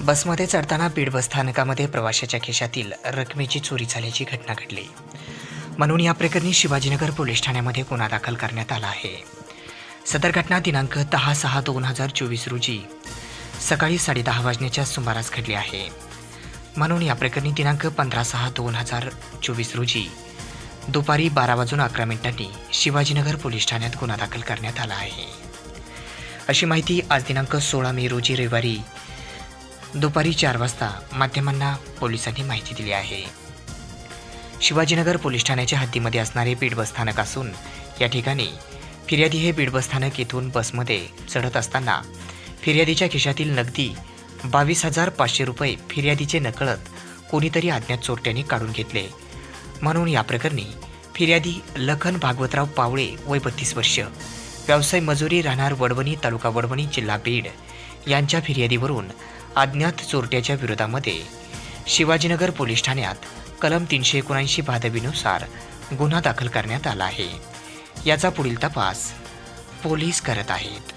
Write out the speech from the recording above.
बसमध्ये चढताना बीड बसस्थानकामध्ये प्रवाशाच्या खिशातील रकमेची चोरी झाल्याची घटना घडली. म्हणून या प्रकरणी शिवाजीनगर पोलीस ठाण्यामध्ये गुन्हा दाखल करण्यात आला आहे. सदर घटना दिनांक 10/6/2024 रोजी सकाळी 10:30 वाजण्याच्या सुमारास घडली आहे. म्हणून या प्रकरणी दिनांक 15/6/2024 रोजी दुपारी 12:11 शिवाजीनगर पोलीस ठाण्यात गुन्हा दाखल करण्यात आला आहे. अशी माहिती आज दिनांक 16 मे रोजी रविवारी दुपारी 4 वाजता माध्यमांना पोलिसांनी माहिती दिली आहे. शिवाजीनगर पोलीस ठाण्याच्या हद्दीमध्ये असणारे बीड बसस्थानक असून या ठिकाणी फिर्यादी हे बीड बसस्थानक येथून बसमध्ये चढत असताना फिर्यादीच्या खिशातील नगदी 22,500 रुपये फिर्यादीचे नकळत कोणीतरी अज्ञात चोरट्यांनी काढून घेतले. म्हणून या प्रकरणी फिर्यादी लखन भागवतराव पावळे वय 32 वर्ष, व्यवसाय मजुरी, राहणार वडवणी, तालुका वडवणी, जिल्हा बीड यांच्या फिर्यादीवरून अज्ञात चोरट्याच्या विरोधामध्ये शिवाजीनगर पोलीस ठाण्यात कलम 379 भादवीनुसार गुन्हा दाखल करण्यात आला आहे. याचा पुढील तपास पोलीस करत आहेत.